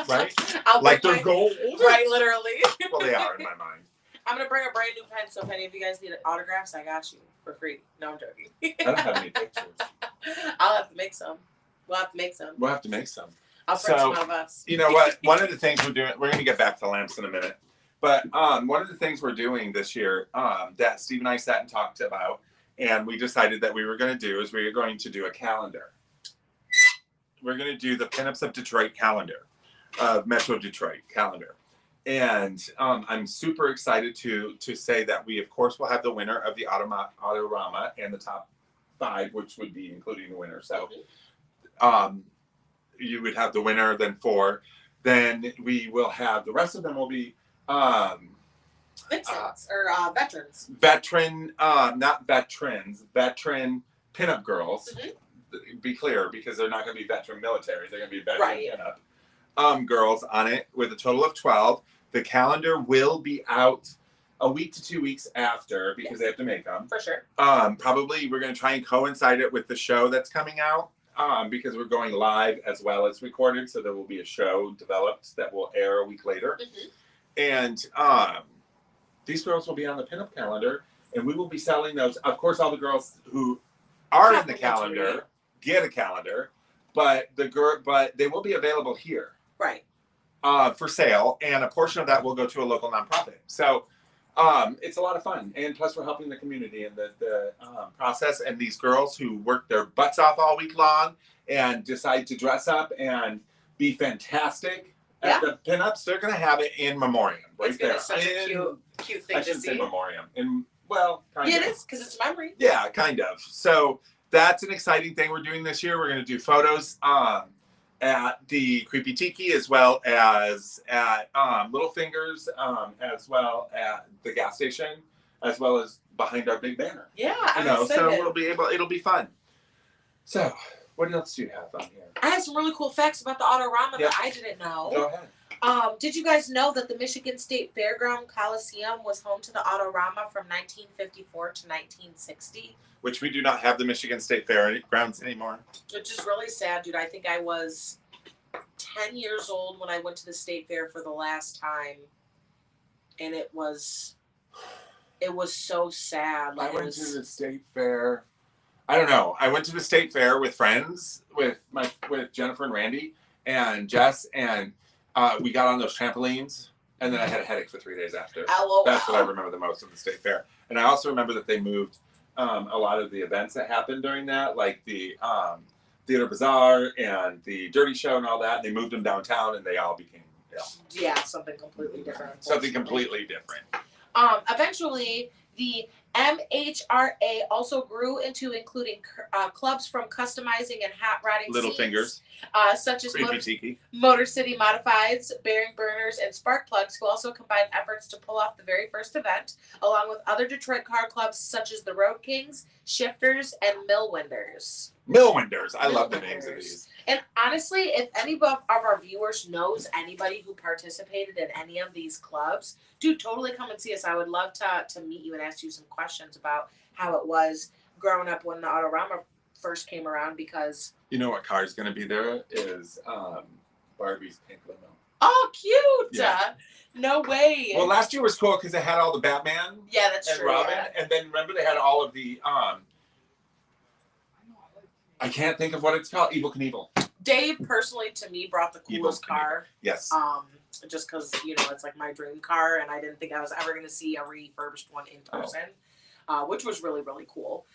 Right? Like they're gold. Right, literally. Well, they are in my mind. I'm gonna bring a brand new pen, so if any of you guys need autographs, I got you for free. No, I'm joking. I don't have any pictures. I'll have to make some. We'll have to make some. We'll have to make some. I'll print some out of us. You know what? One of the things we're doing, we're going to get back to lamps in a minute, but one of the things we're doing this year that Steve and I sat and talked about, and we decided that we were going to do is we were going to do a calendar. We're going to do the Pinups of Detroit calendar, Metro Detroit calendar. And I'm super excited to say that we, of course, will have the winner of the Autorama and the top 5, which would be including the winner. So you would have the winner, then 4. Then we will have, the rest of them will be Vincents, or veterans. Veteran, not veterans, veteran pinup girls. Mm-hmm. Be clear, because they're not going to be veteran military. They're going to be veteran pinup girls on it with a total of 12. The calendar will be out a week to 2 weeks after because they have to make them. For sure. Probably we're going to try and coincide it with the show that's coming out because we're going live as well as recorded. So there will be a show developed that will air a week later. Mm-hmm. And these girls will be on the pinup calendar, and we will be selling those. Of course, all the girls who are in the calendar get a calendar, but they will be available here. Right. For sale, and a portion of that will go to a local nonprofit. So it's a lot of fun, and plus we're helping the community in the process. And these girls who work their butts off all week long and decide to dress up and be fantastic at the pinups, they're going to have it in memoriam right there. It's such a cute thing I should to say see. Memoriam, and well, kind of. It is because it's memory. Yeah, kind of. So that's an exciting thing we're doing this year. We're going to do photos at the Creepy Tiki, as well as at Little Fingers, as well at the gas station, as well as behind our big banner. Yeah, I'm excited. So it'll be fun. So, what else do you have on here? I have some really cool facts about the Autorama that I didn't know. Go ahead. Did you guys know that the Michigan State Fairground Coliseum was home to the Autorama from 1954 to 1960? Which we do not have the Michigan State Fairgrounds anymore. Which is really sad, dude. I think I was 10 years old when I went to the state fair for the last time, and it was so sad. Like, I went to the state fair. I don't know. I went to the state fair with friends, with Jennifer and Randy and Jess, and we got on those trampolines, and then I had a headache for 3 days after. That's what I remember the most of the state fair. And I also remember that they moved a lot of the events that happened during that, like the Theater Bazaar and the Dirty Show and all that. They moved them downtown, and they all became something completely different. Something completely different. Eventually, the MHRA also grew into including clubs from customizing and hot rodding Little scenes, Fingers, such as Tiki, Motor City Modifieds, Bearing Burners, and Spark Plugs, who also combined efforts to pull off the very first event, along with other Detroit car clubs such as the Road Kings, Shifters, and Millwinders. Millwinders. I love the names of these. And honestly, if any of our viewers knows anybody who participated in any of these clubs, dude, totally come and see us. I would love to meet you and ask you some questions about how it was growing up when the Autorama first came around, because... You know what car's going to be there is Barbie's pink limo. Oh, cute! Yeah. No way. Well, last year was cool because they had all the Batman. Yeah, that's and true. Robin, Yeah. and then remember they had all of the I can't think of what it's called. Evil Knievel. Dave personally, to me, brought the coolest car. Yes. Just because, you know, it's like my dream car, and I didn't think I was ever going to see a refurbished one in person. Which was really, really cool.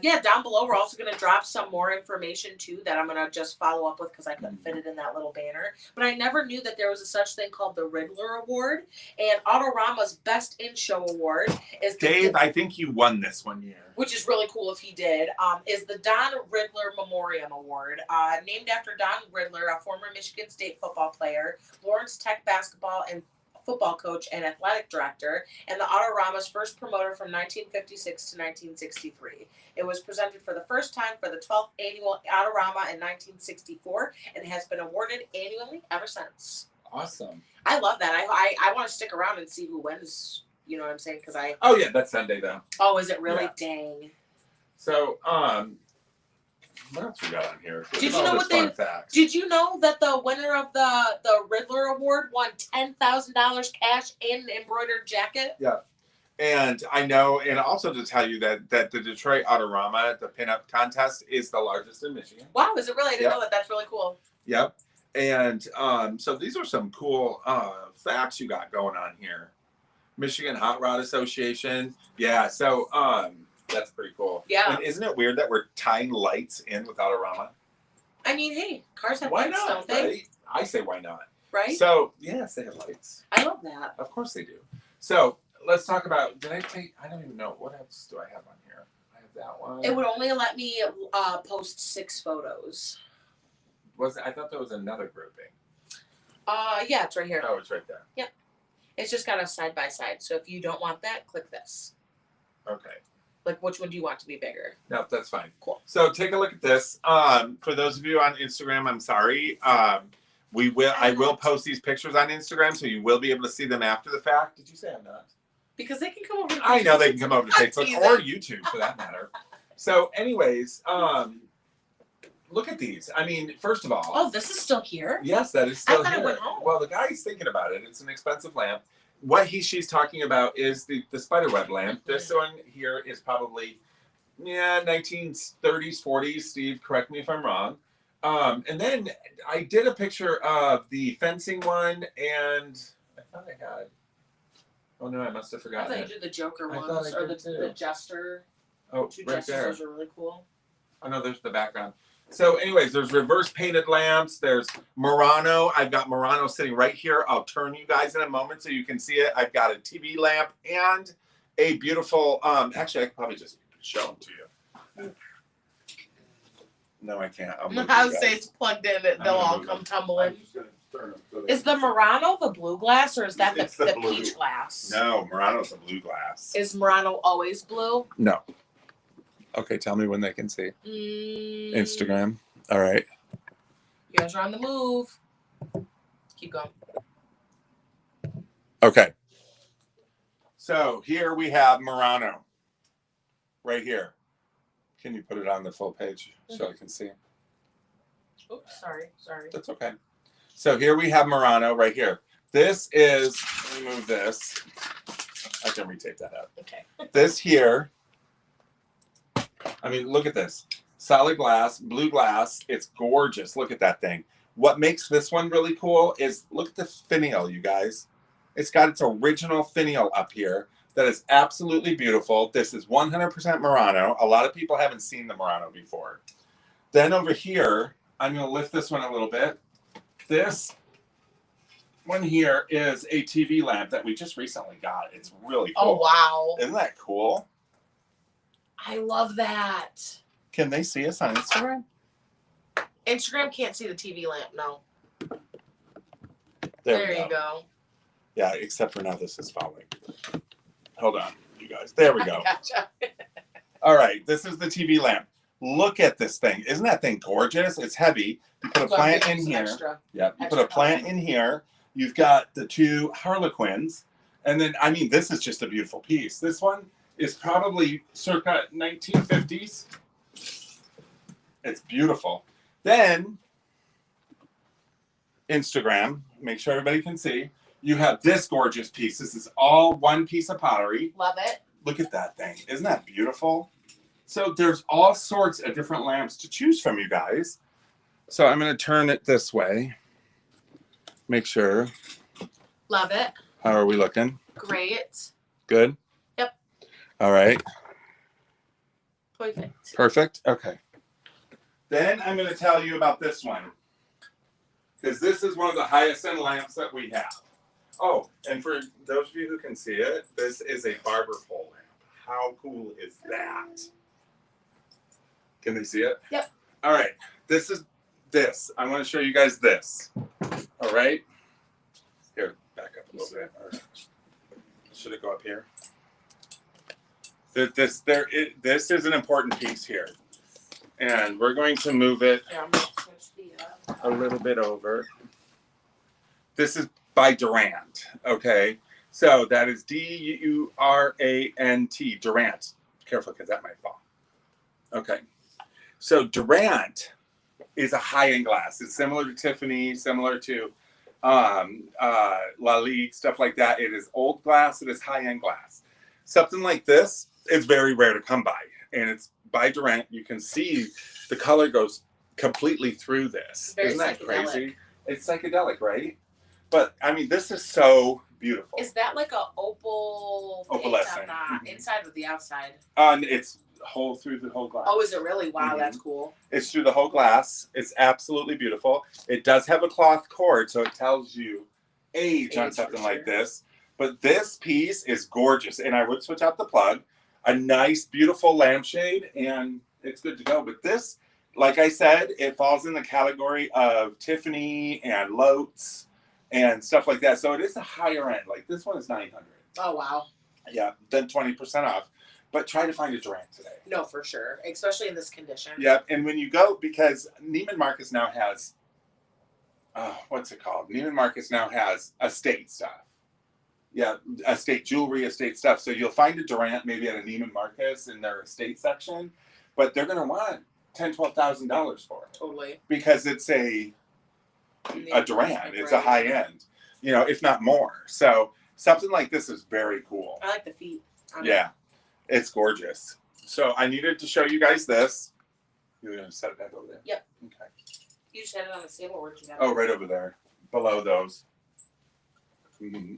Yeah, down below, we're also going to drop some more information, too, that I'm going to just follow up with because I couldn't fit it in that little banner. But I never knew that there was a such thing called the Riddler Award. And Autorama's Best in Show Award is... Dave, I think you won this one year. Which is really cool if he did, is the Don Riddler Memoriam Award, named after Don Riddler, a former Michigan State football player, Lawrence Tech basketball and football coach and athletic director, and the Autorama's first promoter from 1956 to 1963. It was presented for the first time for the 12th annual Autorama in 1964, and has been awarded annually ever since. Awesome. I love that. I want to stick around and see who wins. You know what I'm saying? Because I... Oh, yeah, that's Sunday, though. Oh, is it really? Yeah. Dang. So, what else we got on here? Did you know what they... Facts. Did you know that the winner of the Riddler Award won $10,000 cash and an embroidered jacket? Yeah. And I know, and also to tell you that the Detroit Autorama, the pinup contest, is the largest in Michigan. Wow, is it really? I didn't know that. That's really cool. Yep. And so these are some cool facts you got going on here. Michigan Hot Rod Association. Yeah, so that's pretty cool. Yeah. And isn't it weird that we're tying lights in with Autorama? I mean, hey, cars have why lights, not, don't they? right? I say why not. Right? So, yes, they have lights. I love that. Of course they do. So, let's talk about, I don't even know, what else do I have on here? I have that one. It would only let me post 6 photos. I thought there was another grouping. Yeah, it's right here. Oh, it's right there. Yep. It's just got a side by side. So if you don't want that, click this. Okay. Like, which one do you want to be bigger? No, that's fine. Cool. So take a look at this. For those of you on Instagram, I'm sorry. I will post these pictures on Instagram, so you will be able to see them after the fact. Did you say I'm not? Because they can come over to I know they can come over to Facebook teasing. or YouTube for that matter. So anyways, look at these. I mean, first of all. Oh, this is still here? Yes, that is still I thought here. it went home. Well, the guy's thinking about it. It's an expensive lamp. What she's talking about is the spiderweb lamp. This one here is probably 1930s, 40s. Steve, correct me if I'm wrong. And then I did a picture of the fencing one, and I thought I had. Oh no, I must have forgotten. I thought you did the Joker I ones thought I or did too. the Jester. Oh, 2 right Jesters, there. those are really cool. Oh no, there's the background. So anyways, there's reverse painted lamps. There's Murano. I've got Murano sitting right here. I'll turn you guys in a moment so you can see it. I've got a TV lamp and a beautiful, actually I could probably just show them to you. No, I can't. I would say it's plugged in. They'll all come tumbling. Is the Murano the blue glass, or is that the peach glass? No, Murano's the blue glass. Is Murano always blue? No. Okay, tell me when they can see. Instagram. All right. You guys are on the move. Keep going. Okay. So here we have Murano. Right here. Can you put it on the full page so I can see? Oops, sorry. That's okay. So here we have Murano right here. This is, let me move this. I can retape that out. Okay. This here, I mean, look at this. Solid glass, blue glass. It's gorgeous. Look at that thing. What makes this one really cool is look at the finial, you guys. It's got its original finial up here. That is absolutely beautiful. This is 100% Murano. A lot of people haven't seen the Murano before. Then over here, I'm going to lift this one a little bit. This one here is a TV lamp that we just recently got. It's really cool. Oh, wow. Isn't that cool? I love that. Can they see us on Instagram? Instagram can't see the TV lamp, no. There you go. Yeah, except for now this is falling. Hold on, you guys. There we go. Gotcha. All right, this is the TV lamp. Look at this thing. Isn't that thing gorgeous? It's heavy. You put a plant in here. Yeah, you put a plant in here. You've got the two Harlequins. And then, I mean, this is just a beautiful piece. This one is probably circa 1950s. It's beautiful. Then, Instagram, make sure everybody can see. You have this gorgeous piece. This is all one piece of pottery. Love it. Look at that thing. Isn't that beautiful? So there's all sorts of different lamps to choose from, you guys. So I'm going to turn it this way. Make sure. Love it. How are we looking? Great. Good? Yep. All right. Perfect. Perfect? Okay. Then I'm going to tell you about this one. Because this is one of the highest end lamps that we have. Oh, and for those of you who can see it, this is a barber pole lamp. How cool is that? Can they see it? Yep. All right. This is this. I want to show you guys this. All right. Here, back up a little bit. Or should it go up here? This is an important piece here. And we're going to move it a little bit over. This is by Durant, okay? So that is D-U-R-A-N-T, Durant. Careful, because that might fall. Okay. So Durant is a high-end glass. It's similar to Tiffany, similar to La Ligue, stuff like that. It is old glass. It is high-end glass. Something like this is very rare to come by. And it's by Durant. You can see the color goes completely through this. Isn't that crazy? It's psychedelic, right? But, I mean, this is so beautiful. Is that like a opalescent on the inside or the outside? It's whole through the whole glass. Oh, is it really? Wow, that's cool. It's through the whole glass. It's absolutely beautiful. It does have a cloth cord, so it tells you age on something like this. But this piece is gorgeous, and I would switch out the plug. A nice, beautiful lampshade, and it's good to go. But this, like I said, it falls in the category of Tiffany and Lotes and stuff like that. So it is a higher end. Like this one is $900. Oh, wow. Yeah, then 20% off. But try to find a Durant today. No, for sure. Especially in this condition. Yeah, and when you go, because Neiman Marcus now has, what's it called? Neiman Marcus now has estate stuff. Yeah, estate jewelry, estate stuff. So you'll find a Durant maybe at a Neiman Marcus in their estate section, but they're going to want $10,000, $12,000 for it. Totally. Because it's a Durant. It's a high end, you know, if not more. So something like this is very cool. I like the feet. Yeah, it's gorgeous. So I needed to show you guys this. You're going to set that over there? Yep. Okay. You just had it on the table. Where'd you have it? Oh, right over there, below those. Mm-hmm.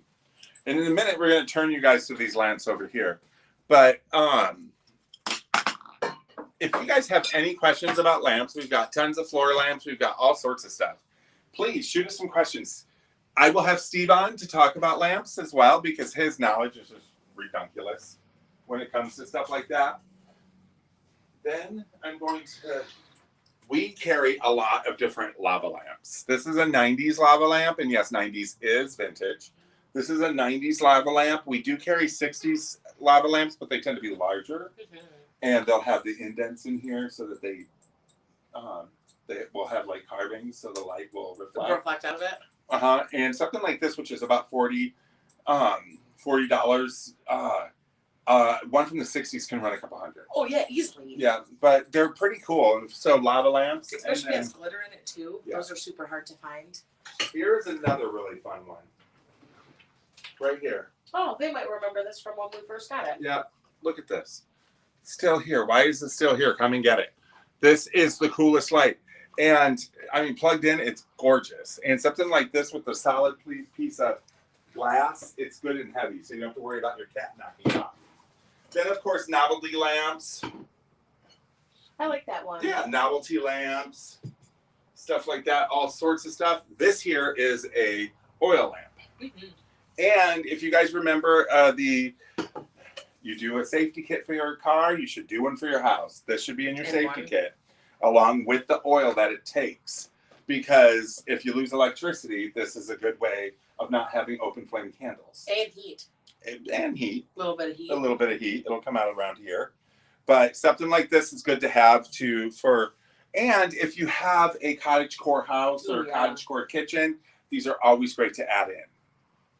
And in a minute, we're going to turn you guys to these lamps over here. But if you guys have any questions about lamps, we've got tons of floor lamps. We've got all sorts of stuff. Please shoot us some questions. I will have Steve on to talk about lamps as well because his knowledge is just redunculous when it comes to stuff like that. Then I'm going to... We carry a lot of different lava lamps. This is a 90s lava lamp, and yes, 90s is vintage. This is a 90s lava lamp. We do carry 60s lava lamps, but they tend to be larger. Mm-hmm. And they'll have the indents in here so that they will have like carvings so the light will reflect out of it. And something like this, which is about $40. One from the 60s can run a couple hundred. Oh yeah, easily. Yeah, but they're pretty cool. So lava lamps, especially has glitter in it too. Yeah. Those are super hard to find. Here's another really fun one. Right here. Oh, they might remember this from when we first got it. Yeah, look at this. It's still here. Why is it still here? Come and get it. This is the coolest light. And, I mean, plugged in, it's gorgeous. And something like this with a solid piece of glass, it's good and heavy, so you don't have to worry about your cat knocking it off. Then, of course, novelty lamps. I like that one. Yeah, novelty lamps, stuff like that, all sorts of stuff. This here is a oil lamp. Mm-hmm. And if you guys remember you do a safety kit for your car, you should do one for your house. This should be in your safety kit, along with the oil that it takes. Because if you lose electricity, this is a good way of not having open flame candles. And heat. And heat. A little bit of heat. A little bit of heat. It'll come out around here. But something like this is good to have and if you have a cottagecore house or cottagecore kitchen, these are always great to add in.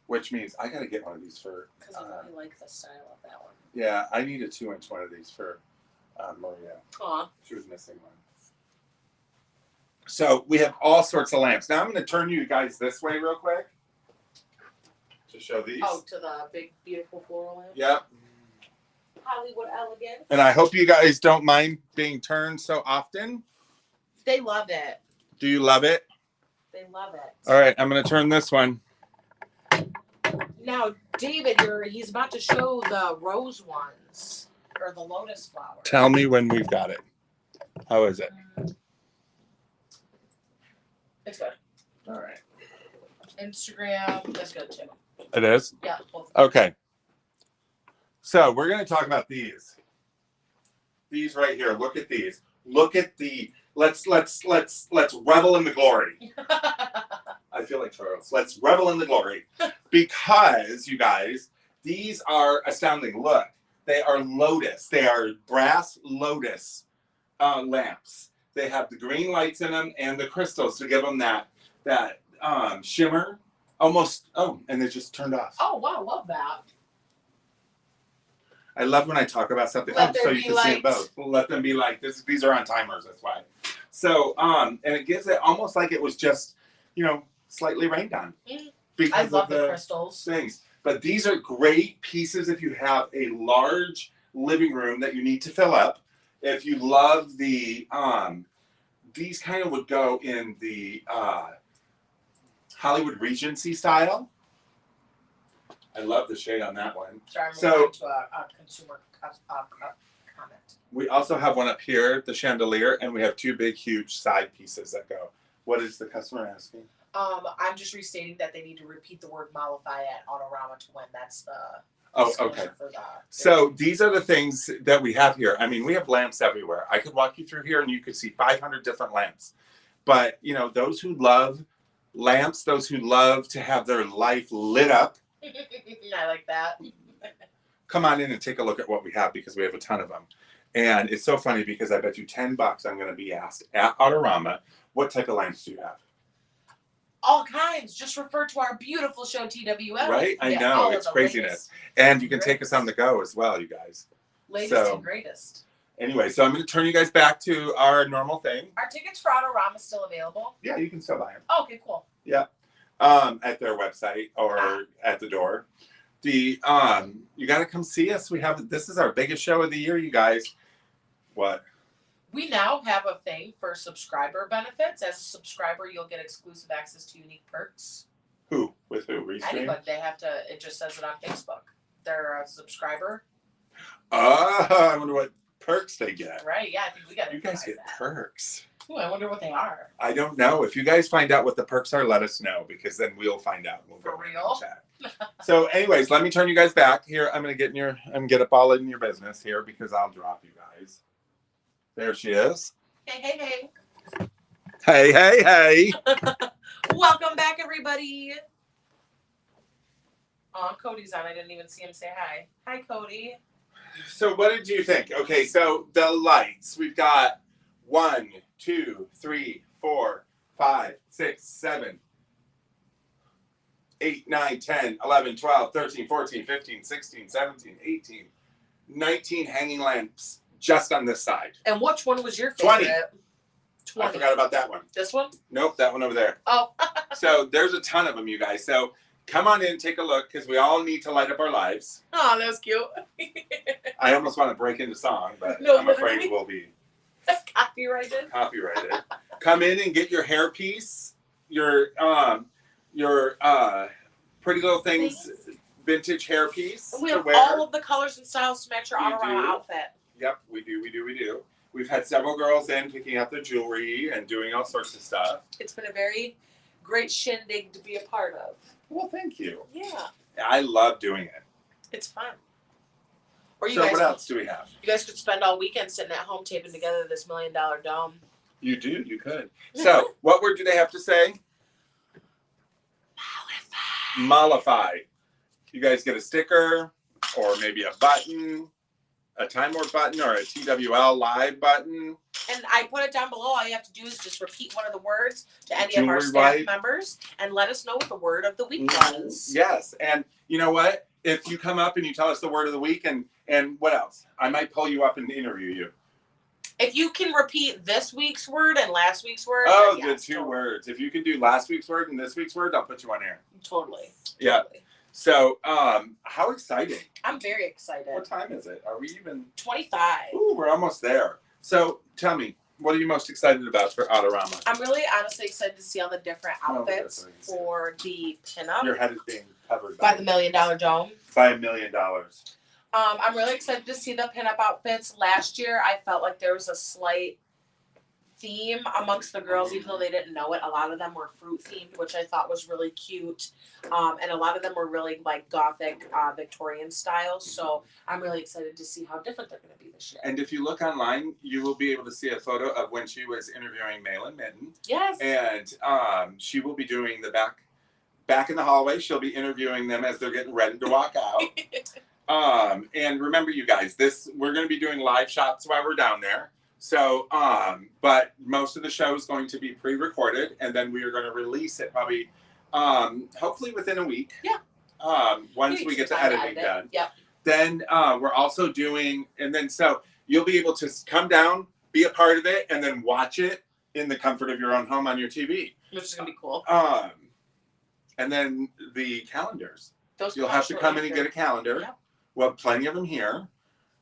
Which means I got to get one of these for. Because I really like the style of that one. Yeah, I need a 2-inch one of these for Maria. Aw. She was missing one. So we have all sorts of lamps. Now I'm going to turn you guys this way real quick to show these. Oh, to the big, beautiful floral lamp? Yep. Hollywood elegance. And I hope you guys don't mind being turned so often. They love it. Do you love it? They love it. All right, I'm going to turn this one. Now, David, he's about to show the rose ones, or the lotus flowers. Tell me when we've got it. How is it? It's good. All right. Instagram is good too. It is? Yeah. Both. Okay. So we're going to talk about these. These right here. Look at these. Look at the. Let's revel in the glory. I feel like Charles. Let's revel in the glory, because you guys, these are astounding. Look, they are lotus. They are brass lotus lamps. They have the green lights in them and the crystals to give them that shimmer. Almost. Oh, and they just turned off. Oh wow, love that. I love when I talk about something. So you can see them both. Let them be like this. These are on timers. That's why. So and it gives it almost like it was just, slightly rained on. Because I love of the crystals. Things. But these are great pieces if you have a large living room that you need to fill up. If you love the these kind of would go in the Hollywood Regency style. I love the shade on that one. Sorry, I'm moving to a consumer comment. We also have one up here, the chandelier, and we have two big, huge side pieces that go. What is the customer asking? I'm just restating that they need to repeat the word mollify at Autorama to win. That's the. Oh, okay. So these are the things that we have here. I mean, we have lamps everywhere. I could walk you through here and you could see 500 different lamps. But, those who love lamps, those who love to have their life lit up. I like that. Come on in and take a look at what we have, because we have a ton of them. And it's so funny because I bet you $10 I'm going to be asked at Autorama, what type of lamps do you have? All kinds. Just refer to our beautiful show, TWL. Right? I know. It's craziness. And you can take us on the go as well, you guys. Latest and greatest. Anyway, so I'm going to turn you guys back to our normal thing. Are tickets for Autorama still available? Yeah, you can still buy them. Oh, okay, cool. Yeah. At their website or at the door. You got to come see us. This is our biggest show of the year, you guys. What? We now have a thing for subscriber benefits. As a subscriber, you'll get exclusive access to unique perks. Who? With who? Restream? Anybody. They have to. It just says it on Facebook. They're a subscriber. I wonder what perks they get. Right? Yeah, I think we got. You guys get perks. Ooh, I wonder what they are. I don't know. If you guys find out what the perks are, let us know, because then we'll find out. We'll For real? Chat. So, anyways, let me turn you guys back here. I'm gonna get up all in your business here, because I'll drop you guys. There she is. Hey. Hey. Welcome back, everybody. Oh, Cody's on. I didn't even see him say hi. Hi, Cody. So what did you think? Okay, so the lights. We've got 1, 2, 3, 4, 5, 6, 7, 8, 9, 10, 11, 12, 13, 14, 15, 16, 17, 18, 19 hanging lamps just on this side. And which one was your favorite? 20. I forgot about that one. This one? Nope, that one over there. Oh. So there's a ton of them, you guys. So come on in, take a look, because we all need to light up our lives. Oh, that was cute. I almost want to break into song, but no, I'm afraid we'll be copyrighted. Come in and get your hairpiece, your pretty little things, vintage hairpiece. We have all of the colors and styles to match your Autorama outfit. Yep, we do. We've had several girls in picking out their jewelry and doing all sorts of stuff. It's been a very great shindig to be a part of. Well, thank you. Yeah. I love doing it. It's fun. Or what else do we have? You guys could spend all weekend sitting at home taping together this $1 million dome. You do. You could. So, what word do they have to say? Mollify. You guys get a sticker or maybe a button, a Time Warp button or a TWL live button. And I put it down below. All you have to do is just repeat one of the words to any of our Jewelry staff wipe. members and let us know what the word of the week Mhm. was. Yes, and you know what? If you come up and you tell us the word of the week and what else? I might pull you up and interview you. If you can repeat this week's word and last week's word. Oh, then the yes, two totally. words. If you can do last week's word and this week's word, I'll put you on air. Totally. Yeah. So, how exciting. I'm very excited. What time is it? Are we even? 25. Ooh, we're almost there. So, tell me, what are you most excited about for Autorama? I'm really honestly excited to see all the different outfits for the pinup. Your head is being covered by the $1 Million Dome. By $1 million. I'm really excited to see the pinup outfits. Last year, I felt like there was a slight theme amongst the girls, even though they didn't know it. A lot of them were fruit themed, which I thought was really cute. And a lot of them were really like gothic Victorian style. So I'm really excited to see how different they're going to be this year. And if you look online, you will be able to see a photo of when she was interviewing Malin Mitten. Yes. And she will be doing the back in the hallway. She'll be interviewing them as they're getting ready to walk out. And remember, you guys, we're going to be doing live shots while we're down there. So, but most of the show is going to be pre-recorded, and then we are going to release it probably, hopefully within a week. Yeah. Once we get the editing done. Yep. Then we're also doing, and then so you'll be able to come down, be a part of it, and then watch it in the comfort of your own home on your TV. Which is going to be cool. And then the calendars. Those You'll have to come in and get a calendar. Yep. We'll have plenty of them here.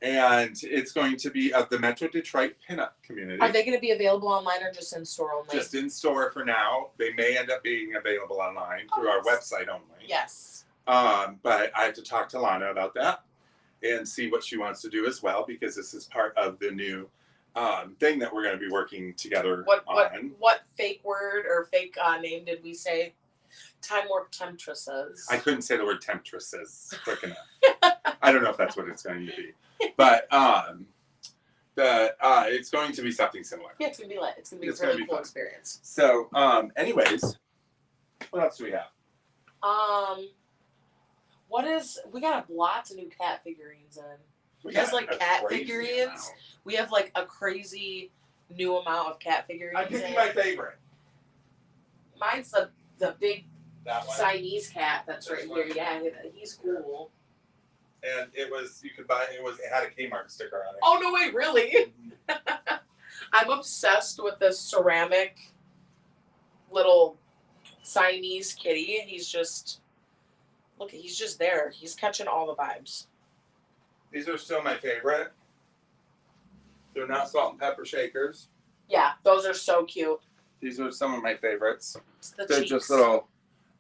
And it's going to be of the Metro Detroit pinup community. Are they going to be available online or just in store only? Just in store for now. They may end up being available online through our website only. Yes. But I have to talk to Lana about that and see what she wants to do as well, because this is part of the new thing that we're going to be working together on. What fake word or fake name did we say? Time Warp Temptresses. I couldn't say the word temptresses quick enough. I don't know if that's what it's going to be. But it's going to be something similar. Yeah, it's going to be lit. It's going to be a really cool experience. So, anyways, what else do we have? We got lots of new cat figurines in. We Just got like a cat crazy figurines. amount. We have like a crazy new amount of cat figurines. I'm picking my favorite. Mine's the big That one. Siamese cat that's This right one? here. Yeah, he's cool. And it had a Kmart sticker on it. Oh no way, really? I'm obsessed with this ceramic little Siamese kitty. He's just there. He's catching all the vibes. These are still my favorite. They're not salt and pepper shakers. Yeah, those are so cute. These are some of my favorites. They're Just little,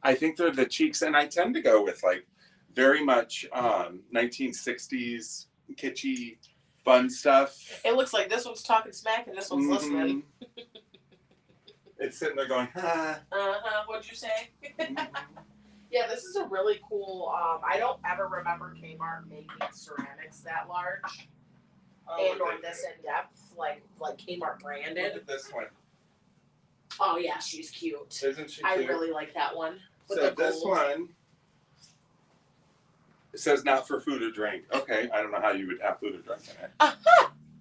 I think they're the cheeks, and I tend to go with like very much 1960s kitschy fun stuff. It looks like this one's talking smack and this one's listening. It's sitting there going, ha. What'd you say? Yeah, this is a really cool. I don't ever remember Kmart making ceramics that large or this in depth, like Kmart branded. Look at this one. Oh yeah, she's cute. Isn't she cute? I really like that one. So this one, it says not for food or drink. Okay, I don't know how you would have food or drink in it.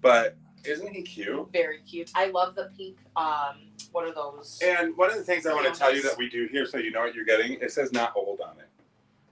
But isn't he cute? Very cute. I love the pink, what are those? And one of the things I want to tell you that we do here, so you know what you're getting, it says not old on it.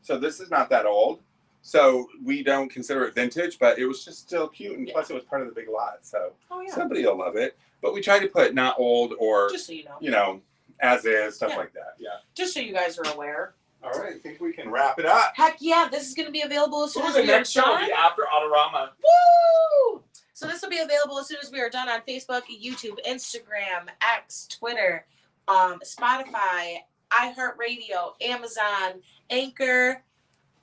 So this is not that old. So we don't consider it vintage, but it was just still cute. And plus it was part of the big lot. So somebody will love it. But we try to put not old or, just so you know, as is, stuff like that. Yeah. Just so you guys are aware. All right. I think we can wrap it up. Heck yeah, this is going to be available as soon as the we are next show will done. be after Autorama. Woo! So this will be available as soon as we are done on Facebook, YouTube, Instagram, X, Twitter, Spotify, iHeartRadio, Amazon, Anchor.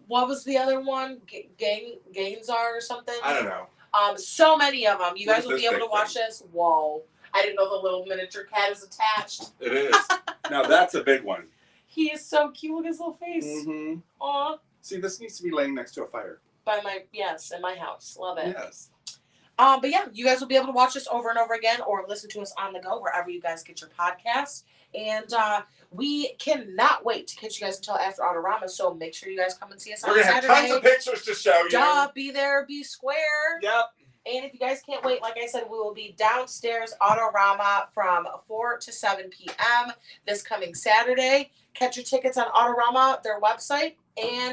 What was the other one? Gainzar or something? I don't know. So many of them. You guys will be able to watch thing? this. Whoa. I didn't know the little miniature cat is attached. It is. Now that's a big one. He is so cute with his little face. Mm-hmm. Aw. See, this needs to be laying next to a fire. In my house. Love it. Yes. But yeah, you guys will be able to watch this over and over again or listen to us on the go wherever you guys get your podcasts. And we cannot wait to catch you guys until after Autorama. So make sure you guys come and see us on We're gonna have Saturday. tons of pictures to show you. Duh, be there, be square. Yep. And if you guys can't wait, like I said, we will be downstairs Autorama from 4 to 7 p.m. this coming Saturday. Catch your tickets on Autorama, their website, and